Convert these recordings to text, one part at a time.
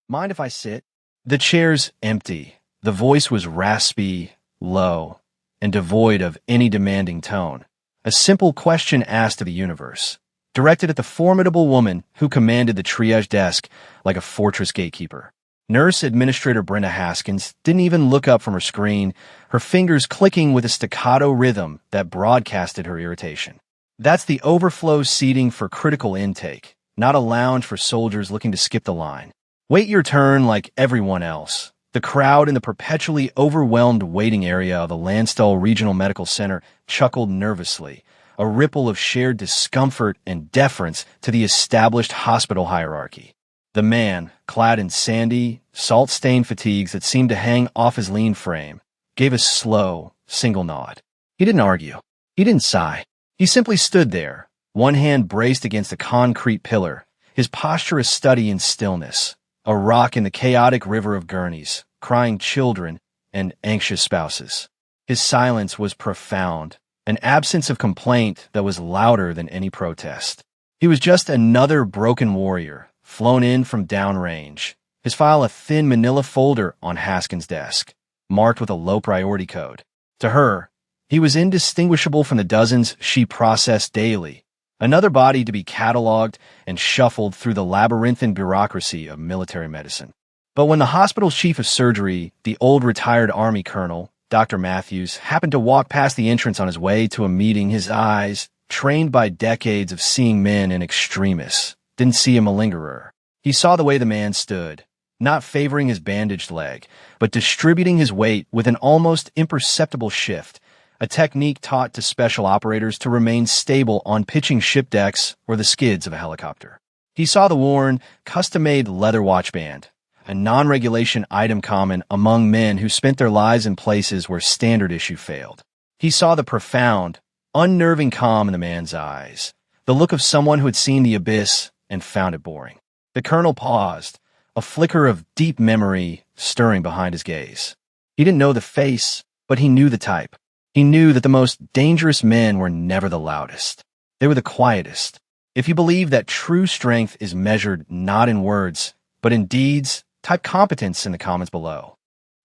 Mind if I sit? The chair's empty. The voice was raspy, low, and devoid of any demanding tone. A simple question asked of the universe, directed at the formidable woman who commanded the triage desk like a fortress gatekeeper. Nurse Administrator Brenda Haskins didn't even look up from her screen, her fingers clicking with a staccato rhythm that broadcasted her irritation. That's the overflow seating for critical intake, not a lounge for soldiers looking to skip the line. Wait your turn like everyone else. The crowd in the perpetually overwhelmed waiting area of the Landstuhl Regional Medical Center chuckled nervously, a ripple of shared discomfort and deference to the established hospital hierarchy. The man, clad in sandy, salt-stained fatigues that seemed to hang off his lean frame, gave a slow, single nod. He didn't argue. He didn't sigh. He simply stood there, one hand braced against a concrete pillar, his posture a study in stillness, a rock in the chaotic river of gurneys, crying children and anxious spouses. His silence was profound, an absence of complaint that was louder than any protest. He was just another broken warrior, flown in from downrange, his file a thin manila folder on Haskins' desk, marked with a low-priority code. To her, he was indistinguishable from the dozens she processed daily, another body to be cataloged and shuffled through the labyrinthine bureaucracy of military medicine. But when the hospital's chief of surgery, the old retired Army colonel, Dr. Matthews, happened to walk past the entrance on his way to a meeting, his eyes, trained by decades of seeing men in extremis, didn't see a malingerer. He saw the way the man stood, not favoring his bandaged leg, but distributing his weight with an almost imperceptible shift, a technique taught to special operators to remain stable on pitching ship decks or the skids of a helicopter. He saw the worn, custom-made leather watch band, a non-regulation item common among men who spent their lives in places where standard issue failed. He saw the profound, unnerving calm in the man's eyes, the look of someone who had seen the abyss and found it boring. The colonel paused, a flicker of deep memory stirring behind his gaze. He didn't know the face, but he knew the type. He knew that the most dangerous men were never the loudest. They were the quietest. If you believe that true strength is measured not in words, but in deeds, type competence in the comments below.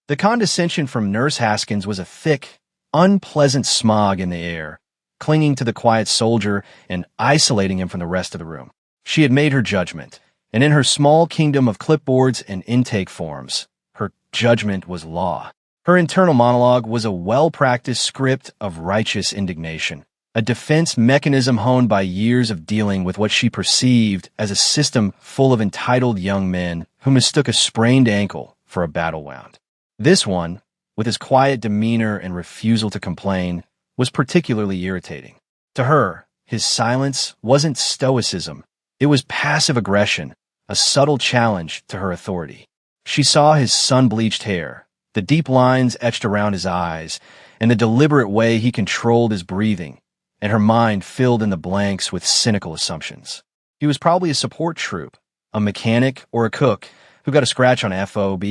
The condescension from Nurse Haskins was a thick, unpleasant smog in the air, clinging to the quiet soldier and isolating him from the rest of the room. She had made her judgment, and in her small kingdom of clipboards and intake forms, her judgment was law. Her internal monologue was a well-practiced script of righteous indignation, a defense mechanism honed by years of dealing with what she perceived as a system full of entitled young men who mistook a sprained ankle for a battle wound. This one, with his quiet demeanor and refusal to complain, was particularly irritating. To her, his silence wasn't stoicism. It was passive aggression, a subtle challenge to her authority. She saw his sun-bleached hair, the deep lines etched around his eyes, and the deliberate way he controlled his breathing, and her mind filled in the blanks with cynical assumptions. He was probably a support troop, a mechanic or a cook who got a scratch on FOB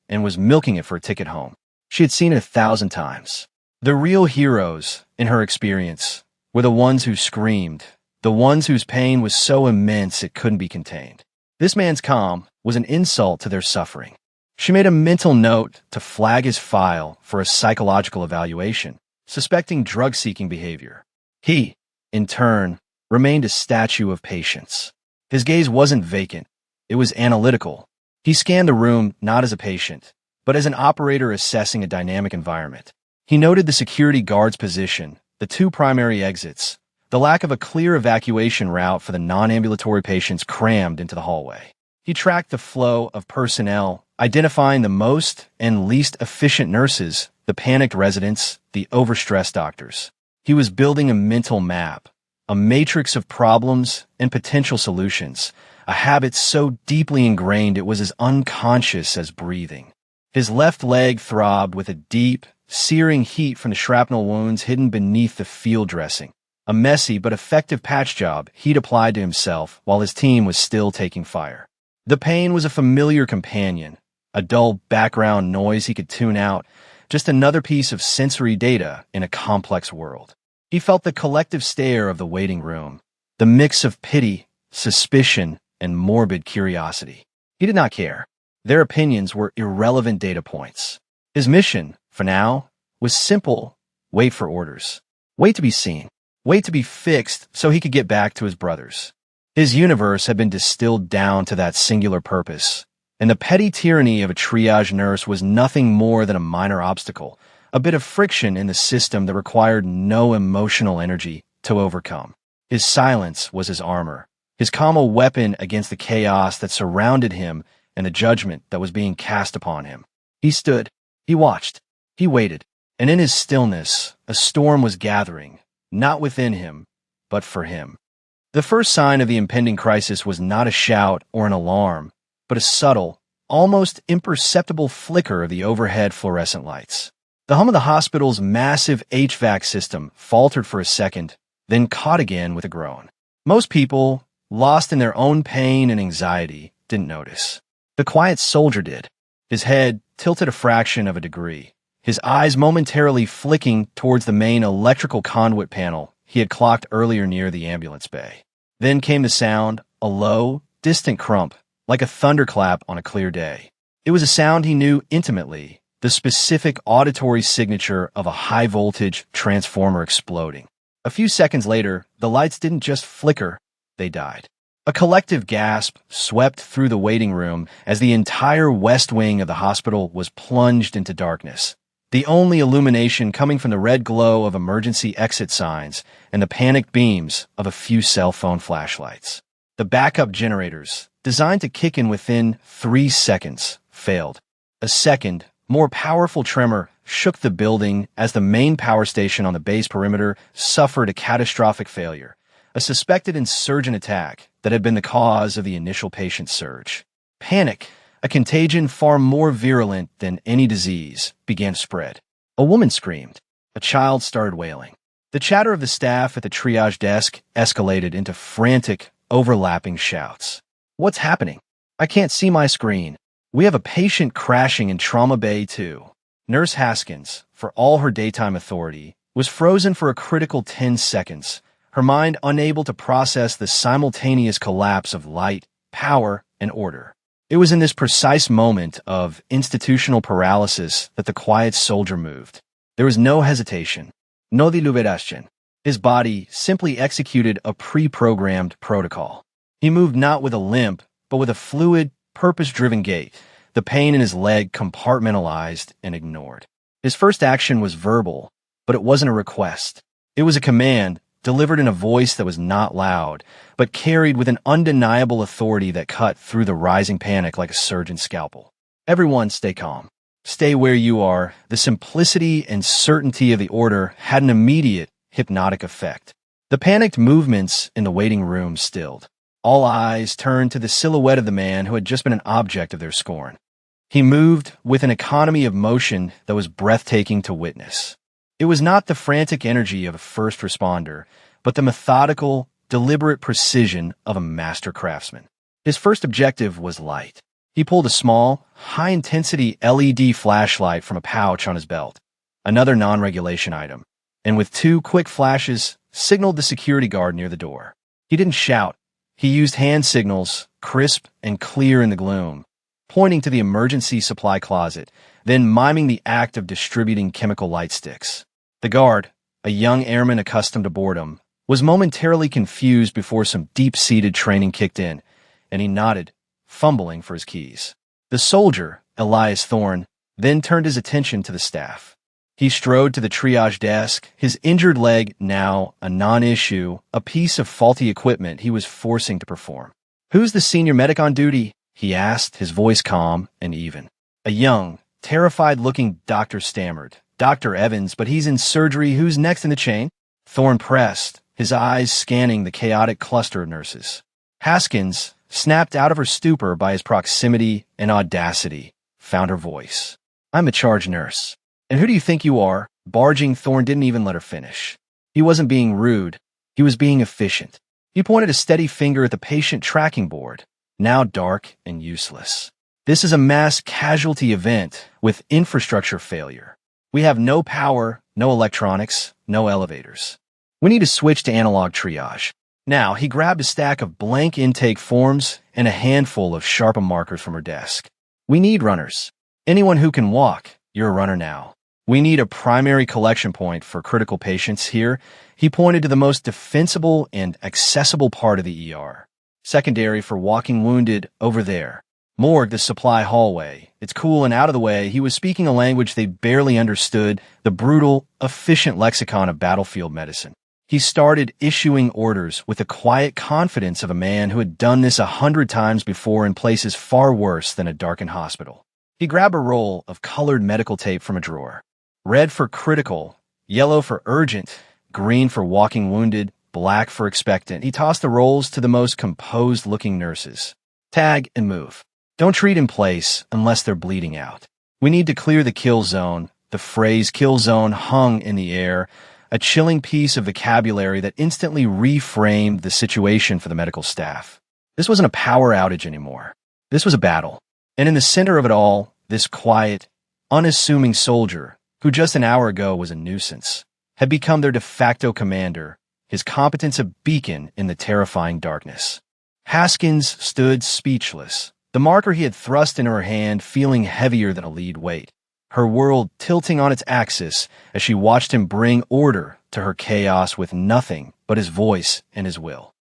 and was milking it for a ticket home. She had seen it 1,000 times. The real heroes, in her experience, were the ones who screamed, the ones whose pain was so immense it couldn't be contained. This man's calm was an insult to their suffering. She made a mental note to flag his file for a psychological evaluation, suspecting drug-seeking behavior. He, in turn, remained a statue of patience. His gaze wasn't vacant. It was analytical. He scanned the room not as a patient, but as an operator assessing a dynamic environment. He noted the security guard's position, the 2 primary exits, the lack of a clear evacuation route for the non-ambulatory patients crammed into the hallway. He tracked the flow of personnel, identifying the most and least efficient nurses, the panicked residents, the overstressed doctors. He was building a mental map, a matrix of problems and potential solutions, a habit so deeply ingrained it was as unconscious as breathing. His left leg throbbed with a deep, searing heat from the shrapnel wounds hidden beneath the field dressing, a messy but effective patch job he'd applied to himself while his team was still taking fire. The pain was a familiar companion, a dull background noise he could tune out, just another piece of sensory data in a complex world. He felt the collective stare of the waiting room, the mix of pity, suspicion, and morbid curiosity. He did not care. Their opinions were irrelevant data points. His mission, for now, was simple: wait for orders. Wait to be seen. Wait to be fixed so he could get back to his brothers. His universe had been distilled down to that singular purpose, and the petty tyranny of a triage nurse was nothing more than a minor obstacle, a bit of friction in the system that required no emotional energy to overcome. His silence was his armor, his calm a weapon against the chaos that surrounded him and the judgment that was being cast upon him. He stood, he watched, he waited, and in his stillness, a storm was gathering, not within him, but for him. The first sign of the impending crisis was not a shout or an alarm, but a subtle, almost imperceptible flicker of the overhead fluorescent lights. The hum of the hospital's massive HVAC system faltered for a second, then caught again with a groan. Most people, lost in their own pain and anxiety, didn't notice. The quiet soldier did, his head tilted a fraction of a degree, his eyes momentarily flicking towards the main electrical conduit panel he had clocked earlier near the ambulance bay. Then came the sound, a low, distant crump, like a thunderclap on a clear day. It was a sound he knew intimately, the specific auditory signature of a high-voltage transformer exploding. A few seconds later, the lights didn't just flicker, they died. A collective gasp swept through the waiting room as the entire west wing of the hospital was plunged into darkness, the only illumination coming from the red glow of emergency exit signs and the panicked beams of a few cell phone flashlights. The backup generators, designed to kick in within 3 seconds, failed. A second, more powerful tremor shook the building as the main power station on the base perimeter suffered a catastrophic failure, a suspected insurgent attack that had been the cause of the initial patient surge. Panic, a contagion far more virulent than any disease, began to spread. A woman screamed. A child started wailing. The chatter of the staff at the triage desk escalated into frantic, overlapping shouts. "What's happening? I can't see my screen. We have a patient crashing in Trauma Bay 2. Nurse Haskins, for all her daytime authority, was frozen for a critical 10 seconds, her mind unable to process the simultaneous collapse of light, power, and order. It was in this precise moment of institutional paralysis that the quiet soldier moved. There was no hesitation, no deliberación. His body simply executed a pre-programmed protocol. He moved not with a limp, but with a fluid, purpose-driven gait, the pain in his leg compartmentalized and ignored. His first action was verbal, but it wasn't a request. It was a command, delivered in a voice that was not loud, but carried with an undeniable authority that cut through the rising panic like a surgeon's scalpel. "Everyone stay calm. Stay where you are." The simplicity and certainty of the order had an immediate, hypnotic effect. The panicked movements in the waiting room stilled. All eyes turned to the silhouette of the man who had just been an object of their scorn. He moved with an economy of motion that was breathtaking to witness. It was not the frantic energy of a first responder, but the methodical, deliberate precision of a master craftsman. His first objective was light. He pulled a small, high-intensity LED flashlight from a pouch on his belt, another non-regulation item, and with 2 quick flashes, signaled the security guard near the door. He didn't shout. He used hand signals, crisp and clear in the gloom, pointing to the emergency supply closet, then miming the act of distributing chemical light sticks. The guard, a young airman accustomed to boredom, was momentarily confused before some deep-seated training kicked in, and he nodded, fumbling for his keys. The soldier, Elias Thorne, then turned his attention to the staff. He strode to the triage desk, his injured leg now a non-issue, a piece of faulty equipment he was forcing to perform. "Who's the senior medic on duty?" he asked, his voice calm and even. A young, terrified-looking doctor stammered. "Dr. Evans, but he's in surgery. Who's next in the chain?" Thorne pressed, his eyes scanning the chaotic cluster of nurses. Haskins, snapped out of her stupor by his proximity and audacity, found her voice. "I'm a charge nurse. And who do you think you are?" Barging Thorne didn't even let her finish. He wasn't being rude. He was being efficient. He pointed a steady finger at the patient tracking board, now dark and useless. "This is a mass casualty event with infrastructure failure. We have no power, no electronics, no elevators. We need to switch to analog triage." Now, he grabbed a stack of blank intake forms and a handful of Sharpie markers from her desk. We need runners. Anyone who can walk, you're a runner now. We need a primary collection point for critical patients here. He pointed to the most defensible and accessible part of the ER. Secondary for walking wounded over there. Morgue, the supply hallway. It's cool and out of the way. He was speaking a language they barely understood, the brutal, efficient lexicon of battlefield medicine. He started issuing orders with the quiet confidence of a man who had done this 100 times before in places far worse than a darkened hospital. He grabbed a roll of colored medical tape from a drawer. Red for critical, yellow for urgent, green for walking wounded, black for expectant. He tossed the rolls to the most composed-looking nurses. Tag and move. Don't treat in place unless they're bleeding out. We need to clear the kill zone. The phrase kill zone hung in the air, a chilling piece of vocabulary that instantly reframed the situation for the medical staff. This wasn't a power outage anymore. This was a battle. And in the center of it all, this quiet, unassuming soldier, who just an hour ago was a nuisance, had become their de facto commander, his competence a beacon in the terrifying darkness. Haskins stood speechless, the marker he had thrust into her hand feeling heavier than a lead weight, her world tilting on its axis as she watched him bring order to her chaos with nothing but his voice and his will.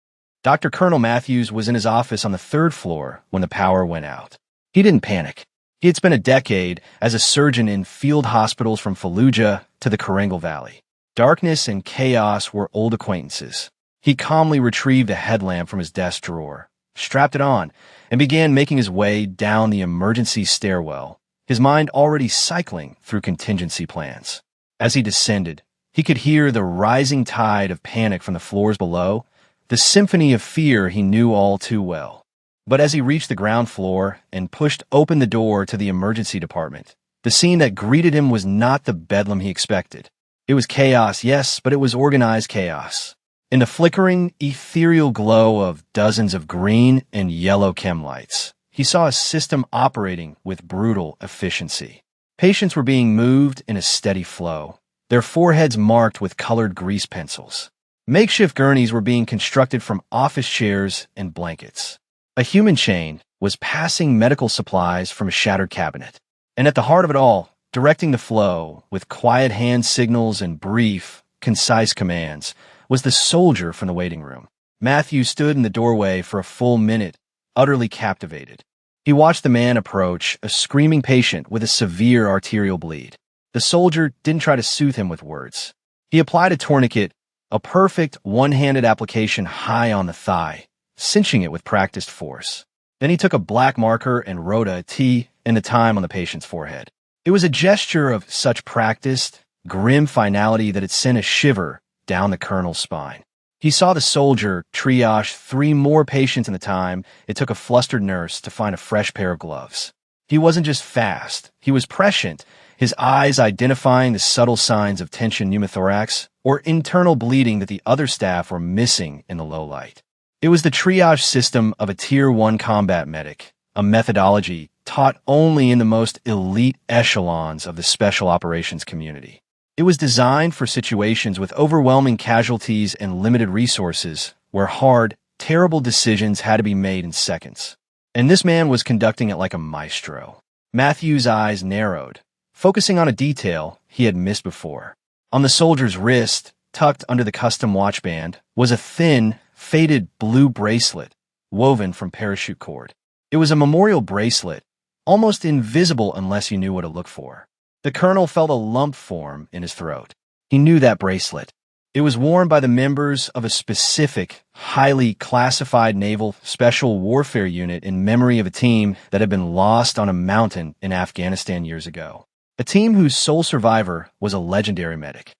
Dr. Colonel Matthews was in his office on the 3rd floor when the power went out. He didn't panic. He had spent a decade as a surgeon in field hospitals from Fallujah to the Karengal Valley. Darkness and chaos were old acquaintances. He calmly retrieved a headlamp from his desk drawer, strapped it on, and began making his way down the emergency stairwell, his mind already cycling through contingency plans. As he descended, he could hear the rising tide of panic from the floors below, the symphony of fear he knew all too well. But as he reached the ground floor and pushed open the door to the emergency department, the scene that greeted him was not the bedlam he expected. It was chaos, yes, but it was organized chaos. In the flickering, ethereal glow of dozens of green and yellow chem lights, he saw a system operating with brutal efficiency. Patients were being moved in a steady flow, their foreheads marked with colored grease pencils. Makeshift gurneys were being constructed from office chairs and blankets. A human chain was passing medical supplies from a shattered cabinet. And at the heart of it all, directing the flow with quiet hand signals and brief, concise commands, was the soldier from the waiting room. Matthew stood in the doorway for a full minute, utterly captivated. He watched the man approach, a screaming patient with a severe arterial bleed. The soldier didn't try to soothe him with words. He applied a tourniquet, a perfect one-handed application high on the thigh, cinching it with practiced force. Then he took a black marker and wrote a T and the time on the patient's forehead. It was a gesture of such practiced, grim finality that it sent a shiver down the colonel's spine. He saw the soldier triage 3 more patients in the time it took a flustered nurse to find a fresh pair of gloves. He wasn't just fast, he was prescient, his eyes identifying the subtle signs of tension pneumothorax or internal bleeding that the other staff were missing in the low light. It was the triage system of a Tier 1 combat medic, a methodology taught only in the most elite echelons of the special operations community. It was designed for situations with overwhelming casualties and limited resources, where hard, terrible decisions had to be made in seconds. And this man was conducting it like a maestro. Matthew's eyes narrowed, focusing on a detail he had missed before. On the soldier's wrist, tucked under the custom watch band, was a thin, faded blue bracelet woven from parachute cord. It was a memorial bracelet, almost invisible unless you knew what to look for. The colonel felt a lump form in his throat. He knew that bracelet. It was worn by the members of a specific, highly classified naval special warfare unit in memory of a team that had been lost on a mountain in Afghanistan years ago. A team whose sole survivor was a legendary medic.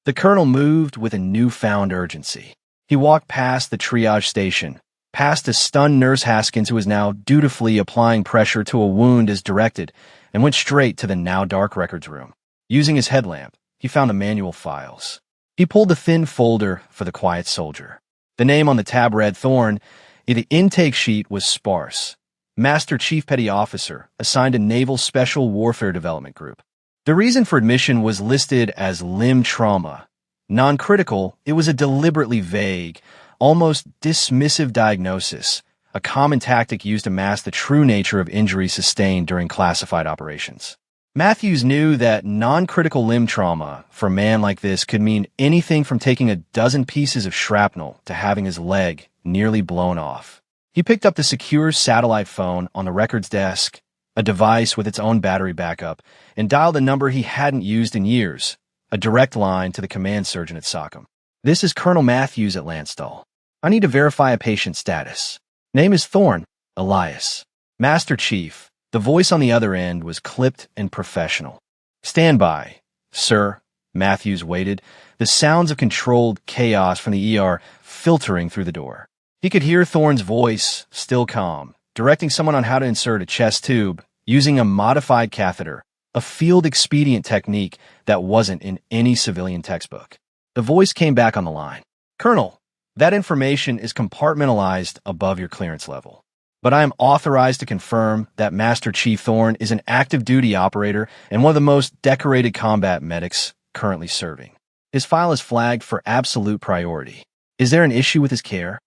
The colonel moved with a newfound urgency. He walked past the triage station, past a stunned nurse Haskins who was now dutifully applying pressure to a wound as directed, and went straight to the now dark records room. Using his headlamp, he found the manual files. He pulled the thin folder for the quiet soldier. The name on the tab read Thorne. The intake sheet was sparse. Master Chief Petty Officer, assigned to Naval Special Warfare Development Group. The reason for admission was listed as limb trauma. Non-critical, it was a deliberately vague, almost dismissive diagnosis, a common tactic used to mask the true nature of injuries sustained during classified operations. Matthews knew that non-critical limb trauma for a man like this could mean anything from taking a dozen pieces of shrapnel to having his leg nearly blown off. He picked up the secure satellite phone on the records desk, a device with its own battery backup, and dialed a number he hadn't used in years, a direct line to the command surgeon at SOCOM. "This is Colonel Matthews at Landstuhl. I need to verify a patient's status. Name is Thorne, Elias. Master Chief." The voice on the other end was clipped and professional. "Stand by, sir." Matthews waited, the sounds of controlled chaos from the ER filtering through the door. He could hear Thorne's voice, still calm, directing someone on how to insert a chest tube using a modified catheter, a field expedient technique that wasn't in any civilian textbook. The voice came back on the line. "Colonel, that information is compartmentalized above your clearance level. But I am authorized to confirm that Master Chief Thorne is an active duty operator and one of the most decorated combat medics currently serving. His file is flagged for absolute priority. Is there an issue with his care?"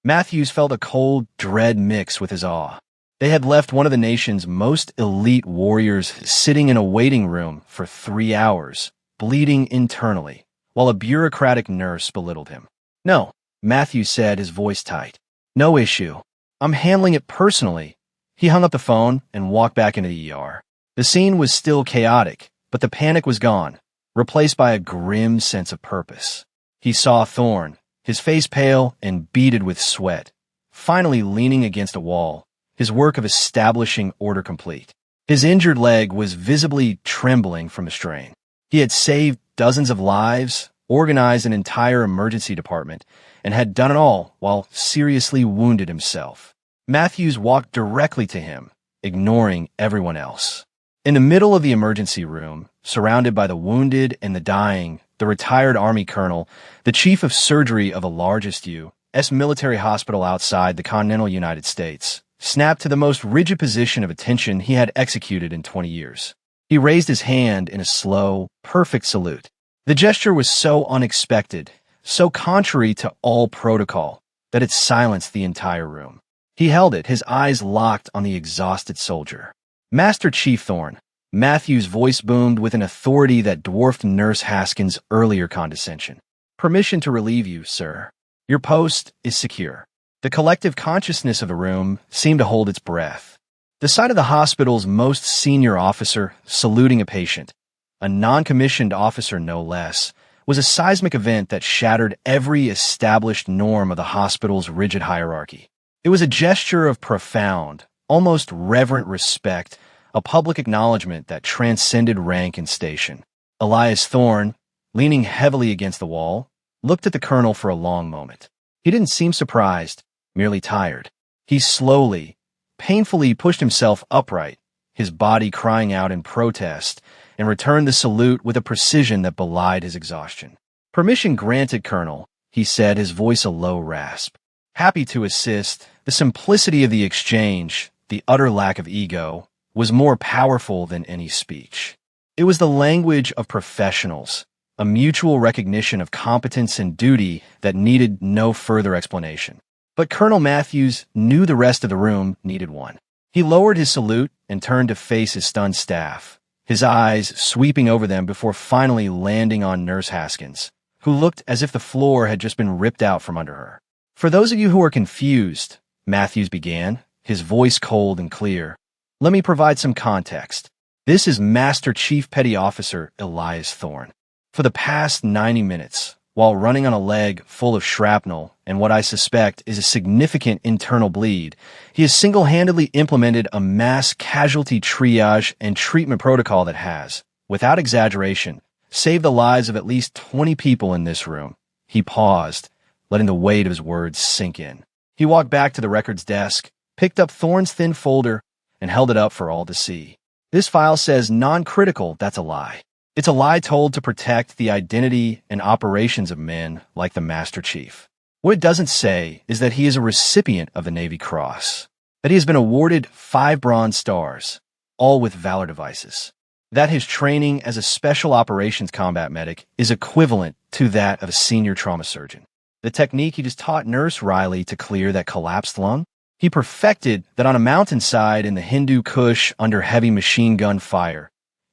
Matthews felt a cold dread mix with his awe. They had left one of the nation's most elite warriors sitting in a waiting room for 3 hours, bleeding internally, while a bureaucratic nurse belittled him. "No," Matthews said, his voice tight. "No issue. I'm handling it personally." He hung up the phone and walked back into the ER. The scene was still chaotic, but the panic was gone, replaced by a grim sense of purpose. He saw Thorne, his face pale and beaded with sweat, finally leaning against a wall, his work of establishing order complete. His injured leg was visibly trembling from the strain. He had saved dozens of lives, organized an entire emergency department, and had done it all while seriously wounded himself. Matthews walked directly to him, ignoring everyone else. In the middle of the emergency room, surrounded by the wounded and the dying, the retired Army colonel, the chief of surgery of the largest U.S. military hospital outside the continental United States, snapped to the most rigid position of attention he had executed in 20 years. He raised his hand in a slow, perfect salute. The gesture was so unexpected, so contrary to all protocol, that it silenced the entire room. He held it, his eyes locked on the exhausted soldier. "Master Chief Thorne," Matthews' voice boomed with an authority that dwarfed Nurse Haskins' earlier condescension. "Permission to relieve you, sir. Your post is secure." The collective consciousness of the room seemed to hold its breath. The sight of the hospital's most senior officer saluting a patient, a non-commissioned officer no less, was a seismic event that shattered every established norm of the hospital's rigid hierarchy. It was a gesture of profound, almost reverent respect, a public acknowledgement that transcended rank and station. Elias Thorne, leaning heavily against the wall, looked at the colonel for a long moment. He didn't seem surprised, merely tired. He slowly, painfully pushed himself upright, his body crying out in protest, and returned the salute with a precision that belied his exhaustion. "Permission granted, Colonel," he said, his voice a low rasp. "Happy to assist." The simplicity of the exchange, the utter lack of ego, was more powerful than any speech. It was the language of professionals, a mutual recognition of competence and duty that needed no further explanation. But Colonel Matthews knew the rest of the room needed one. He lowered his salute and turned to face his stunned staff, his eyes sweeping over them before finally landing on Nurse Haskins, who looked as if the floor had just been ripped out from under her. "For those of you who are confused," Matthews began, his voice cold and clear, "let me provide some context. This is Master Chief Petty Officer Elias Thorne. For the past 90 minutes, while running on a leg full of shrapnel and what I suspect is a significant internal bleed, he has single-handedly implemented a mass casualty triage and treatment protocol that has, without exaggeration, saved the lives of at least 20 people in this room." He paused, letting the weight of his words sink in. He walked back to the records desk, picked up Thorne's thin folder, and held it up for all to see. "This file says non-critical. That's a lie. It's a lie told to protect the identity and operations of men like the Master Chief. What it doesn't say is that he is a recipient of the Navy Cross, that he has been awarded 5 Bronze Stars, all with Valor devices, that his training as a Special Operations Combat Medic is equivalent to that of a senior trauma surgeon. The technique he just taught Nurse Riley to clear that collapsed lung, He perfected that on a mountainside in the Hindu Kush under heavy machine gun fire.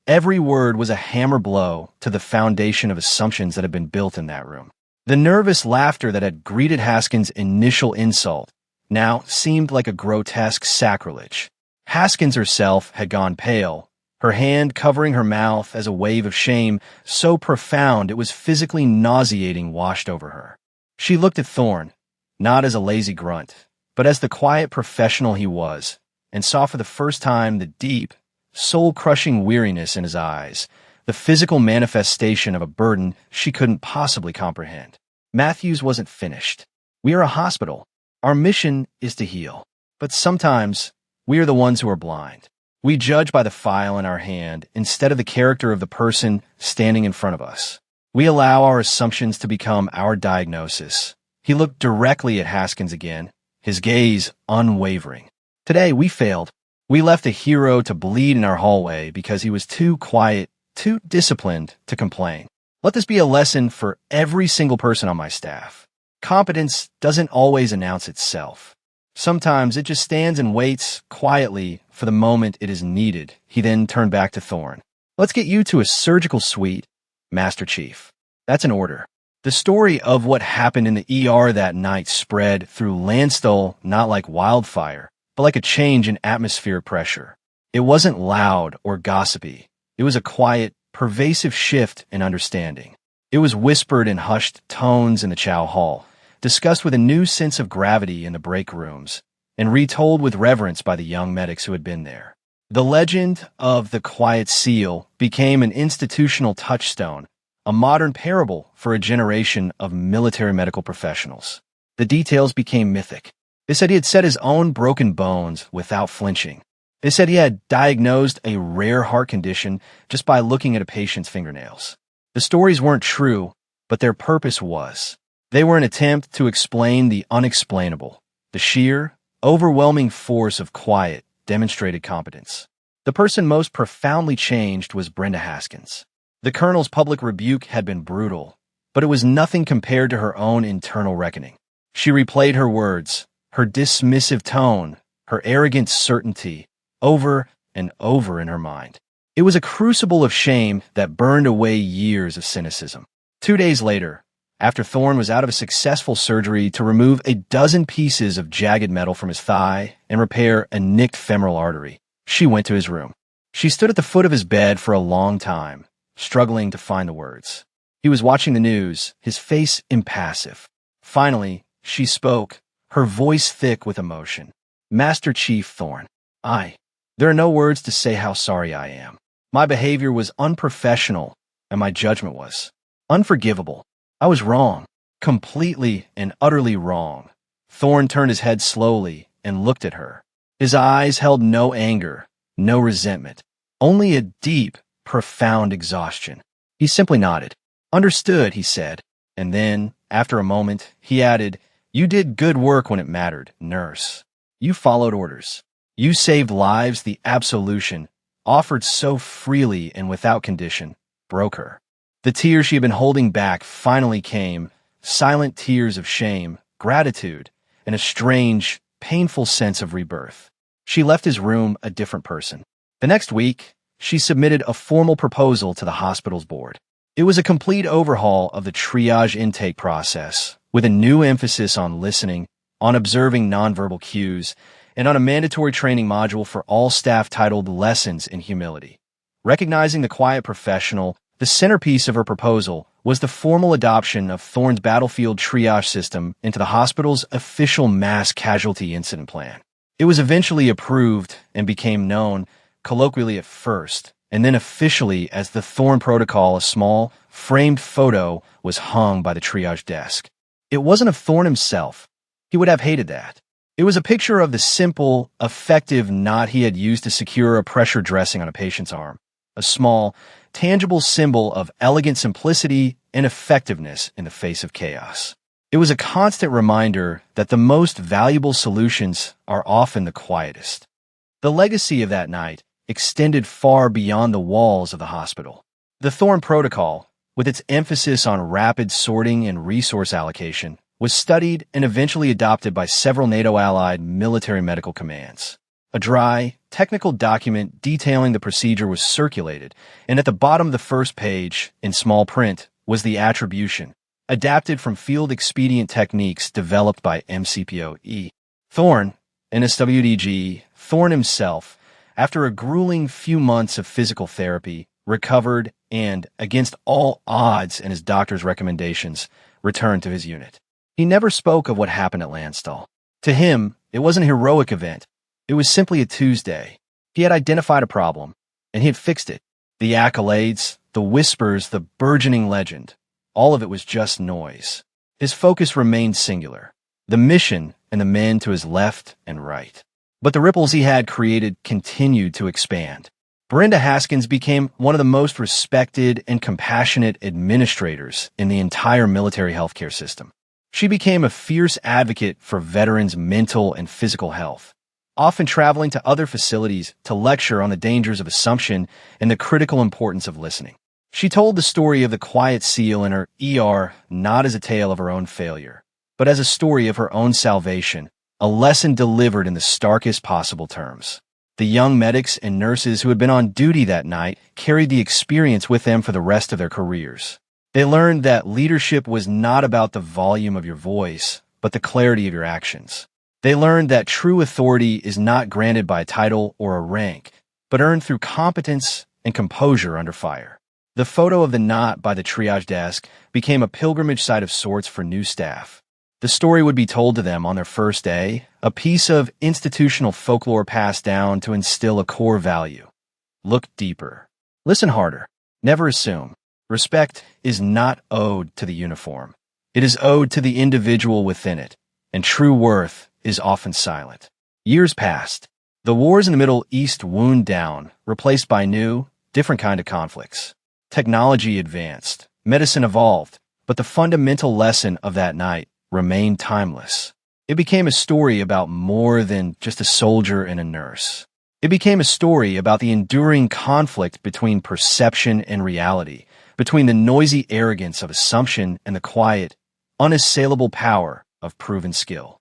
Every word was a hammer blow to the foundation of assumptions that had been built in that room. The nervous laughter that had greeted Haskins' initial insult now seemed like a grotesque sacrilege. Haskins herself had gone pale, her hand covering her mouth as a wave of shame so profound it was physically nauseating washed over her. She looked at Thorne, not as a lazy grunt, but as the quiet professional he was, and saw for the first time the deep, soul-crushing weariness in his eyes, the physical manifestation of a burden she couldn't possibly comprehend. Matthews wasn't finished. We are a hospital. Our mission is to heal. But sometimes, we are the ones who are blind. We judge by the file in our hand instead of the character of the person standing in front of us. We allow our assumptions to become our diagnosis. He looked directly at Haskins again, his gaze unwavering. Today, we failed. We left a hero to bleed in our hallway because he was too quiet, too disciplined to complain. Let this be a lesson for every single person on my staff. Competence doesn't always announce itself. Sometimes it just stands and waits quietly for the moment it is needed. He then turned back to Thorne. Let's get you to a surgical suite, Master Chief. That's an order. The story of what happened in the ER that night spread through Landstuhl not like wildfire, but like a change in atmospheric pressure. It wasn't loud or gossipy. It was a quiet, pervasive shift in understanding. It was whispered in hushed tones in the Chow Hall, discussed with a new sense of gravity in the break rooms, and retold with reverence by the young medics who had been there. The legend of the Quiet Seal became an institutional touchstone, a modern parable for a generation of military medical professionals. The details became mythic. They said he had set his own broken bones without flinching. They said he had diagnosed a rare heart condition just by looking at a patient's fingernails. The stories weren't true, but their purpose was. They were an attempt to explain the unexplainable, the sheer, overwhelming force of quiet, demonstrated competence. The person most profoundly changed was Brenda Haskins. The colonel's public rebuke had been brutal, but it was nothing compared to her own internal reckoning. She replayed her words, her dismissive tone, her arrogant certainty, over and over in her mind. It was a crucible of shame that burned away years of cynicism. 2 days later, after Thorne was out of a successful surgery to remove a dozen pieces of jagged metal from his thigh and repair a nicked femoral artery, she went to his room. She stood at the foot of his bed for a long time, struggling to find the words. He was watching the news, his face impassive. Finally, she spoke, her voice thick with emotion. Master Chief Thorne, there are no words to say how sorry I am. My behavior was unprofessional, and my judgment was unforgivable. I was wrong, completely and utterly wrong. Thorne turned his head slowly and looked at her. His eyes held no anger, no resentment, only a deep, profound exhaustion. He simply nodded. Understood, he said, and then, after a moment, he added, You did good work when it mattered, nurse. You followed orders. You saved lives. The absolution, offered so freely and without condition, broke her. The tears she had been holding back finally came, silent tears of shame, gratitude, and a strange, painful sense of rebirth. She left his room a different person. The next week, she submitted a formal proposal to the hospital's board. It was a complete overhaul of the triage intake process, with a new emphasis on listening, on observing nonverbal cues, and on a mandatory training module for all staff titled Lessons in Humility. Recognizing the quiet professional, the centerpiece of her proposal was the formal adoption of Thorne's battlefield triage system into the hospital's official mass casualty incident plan. It was eventually approved and became known, colloquially at first, and then officially as the Thorne Protocol. A small, framed photo was hung by the triage desk. It wasn't of Thorne himself. He would have hated that. It was a picture of the simple, effective knot he had used to secure a pressure dressing on a patient's arm. A small, tangible symbol of elegant simplicity and effectiveness in the face of chaos. It was a constant reminder that the most valuable solutions are often the quietest. The legacy of that night extended far beyond the walls of the hospital. The Thorne Protocol, with its emphasis on rapid sorting and resource allocation, was studied and eventually adopted by several NATO-allied military medical commands. A dry, technical document detailing the procedure was circulated, and at the bottom of the first page, in small print, was the attribution, adapted from field expedient techniques developed by MCPOE. Thorne, NSWDG, Thorne himself, after a grueling few months of physical therapy, recovered and, against all odds and his doctor's recommendations, returned to his unit. He never spoke of what happened at Landstuhl. To him, it wasn't a heroic event. It was simply a Tuesday. He had identified a problem, and he had fixed it. The accolades, the whispers, the burgeoning legend, all of it was just noise. His focus remained singular, the mission and the men to his left and right. But the ripples he had created continued to expand. Brenda Haskins became one of the most respected and compassionate administrators in the entire military healthcare system. She became a fierce advocate for veterans' mental and physical health, often traveling to other facilities to lecture on the dangers of assumption and the critical importance of listening. She told the story of the quiet SEAL in her ER not as a tale of her own failure, but as a story of her own salvation, a lesson delivered in the starkest possible terms. The young medics and nurses who had been on duty that night carried the experience with them for the rest of their careers. They learned that leadership was not about the volume of your voice, but the clarity of your actions. They learned that true authority is not granted by a title or a rank, but earned through competence and composure under fire. The photo of the knot by the triage desk became a pilgrimage site of sorts for new staff. The story would be told to them on their first day, a piece of institutional folklore passed down to instill a core value. Look deeper. Listen harder. Never assume. Respect is not owed to the uniform. It is owed to the individual within it, and true worth is often silent. Years passed. The wars in the Middle East wound down, replaced by new, different kind of conflicts. Technology advanced. Medicine evolved. But the fundamental lesson of that night remained timeless. It became a story about more than just a soldier and a nurse. It became a story about the enduring conflict between perception and reality, between the noisy arrogance of assumption and the quiet, unassailable power of proven skill.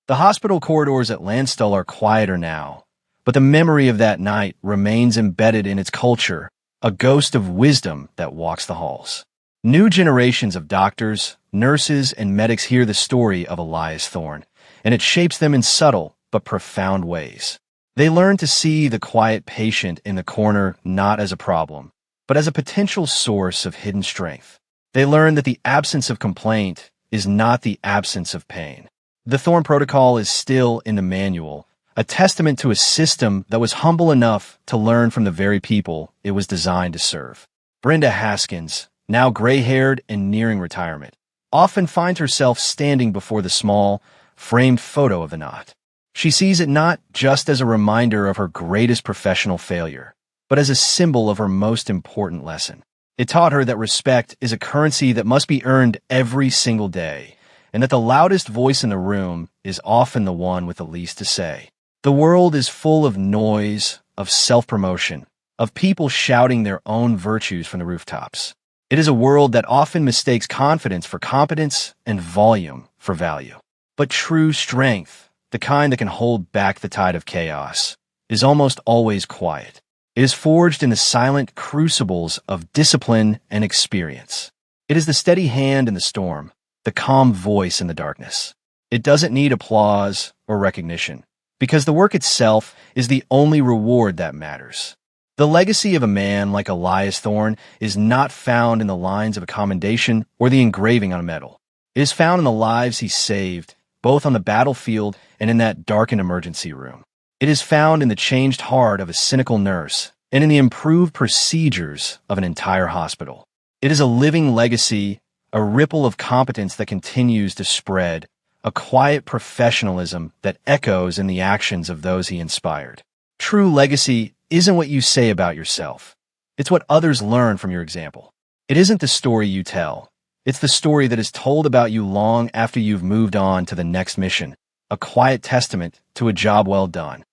The hospital corridors at Landstuhl are quieter now, but the memory of that night remains embedded in its culture, a ghost of wisdom that walks the halls. New generations of doctors, nurses, and medics hear the story of Elias Thorne, and it shapes them in subtle but profound ways. They learn to see the quiet patient in the corner not as a problem, but as a potential source of hidden strength. They learn that the absence of complaint is not the absence of pain. The Thorne Protocol is still in the manual, a testament to a system that was humble enough to learn from the very people it was designed to serve. Brenda Haskins, now gray-haired and nearing retirement, often finds herself standing before the small, framed photo of the knot. She sees it not just as a reminder of her greatest professional failure, but as a symbol of her most important lesson. It taught her that respect is a currency that must be earned every single day, and that the loudest voice in the room is often the one with the least to say. The world is full of noise, of self-promotion, of people shouting their own virtues from the rooftops. It is a world that often mistakes confidence for competence and volume for value. But true strength, the kind that can hold back the tide of chaos, is almost always quiet. It is forged in the silent crucibles of discipline and experience. It is the steady hand in the storm, the calm voice in the darkness. It doesn't need applause or recognition, because the work itself is the only reward that matters. The legacy of a man like Elias Thorne is not found in the lines of a commendation or the engraving on a medal. It is found in the lives he saved, both on the battlefield and in that darkened emergency room. It is found in the changed heart of a cynical nurse and in the improved procedures of an entire hospital. It is a living legacy, a ripple of competence that continues to spread, a quiet professionalism that echoes in the actions of those he inspired. True legacy isn't what you say about yourself. It's what others learn from your example. It isn't the story you tell. It's the story that is told about you long after you've moved on to the next mission, a quiet testament to a job well done.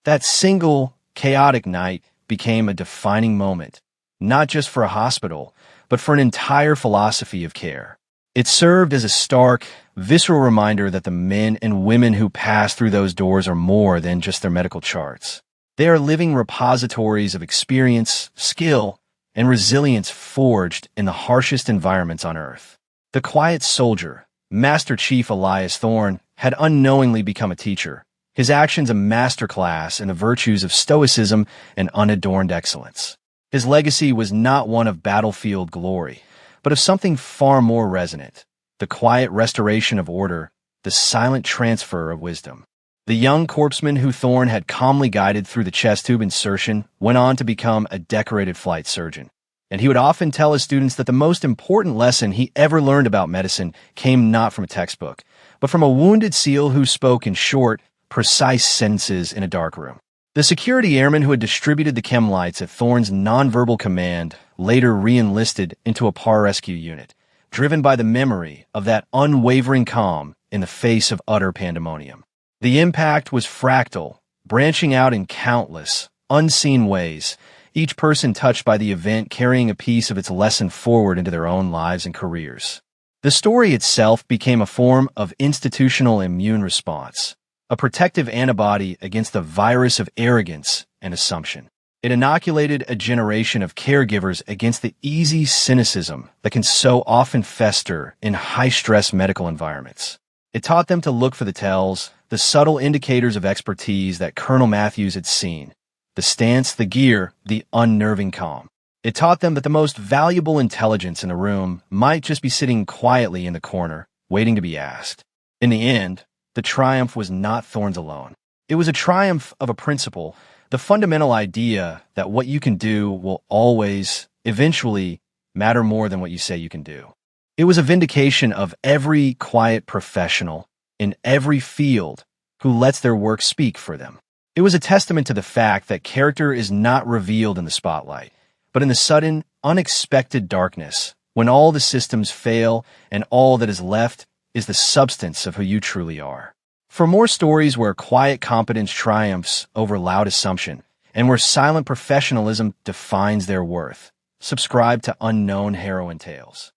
That single, chaotic night became a defining moment, not just for a hospital, but for an entire philosophy of care. It served as a stark, visceral reminder that the men and women who pass through those doors are more than just their medical charts. They are living repositories of experience, skill, and resilience forged in the harshest environments on Earth. The quiet soldier, Master Chief Elias Thorne, had unknowingly become a teacher, his actions a masterclass in the virtues of stoicism and unadorned excellence. His legacy was not one of battlefield glory, but of something far more resonant: the quiet restoration of order, the silent transfer of wisdom. The young corpsman who Thorne had calmly guided through the chest tube insertion went on to become a decorated flight surgeon, and he would often tell his students that the most important lesson he ever learned about medicine came not from a textbook, but from a wounded SEAL who spoke in short, precise sentences in a dark room. The security airman who had distributed the chem lights at Thorne's nonverbal command later re-enlisted into a pararescue unit, driven by the memory of that unwavering calm in the face of utter pandemonium. The impact was fractal, branching out in countless, unseen ways, each person touched by the event carrying a piece of its lesson forward into their own lives and careers. The story itself became a form of institutional immune response, a protective antibody against the virus of arrogance and assumption. It inoculated a generation of caregivers against the easy cynicism that can so often fester in high-stress medical environments. It taught them to look for the tells, the subtle indicators of expertise that Colonel Matthews had seen: the stance, the gear, the unnerving calm. It taught them that the most valuable intelligence in the room might just be sitting quietly in the corner, waiting to be asked. In the end, the triumph was not Thorne's alone. It was a triumph of a principle, the fundamental idea that what you can do will always, eventually, matter more than what you say you can do. It was a vindication of every quiet professional in every field who lets their work speak for them. It was a testament to the fact that character is not revealed in the spotlight, but in the sudden, unexpected darkness, when all the systems fail and all that is left is the substance of who you truly are. For more stories where quiet competence triumphs over loud assumption, and where silent professionalism defines their worth, subscribe to Unknown Heroine Tales.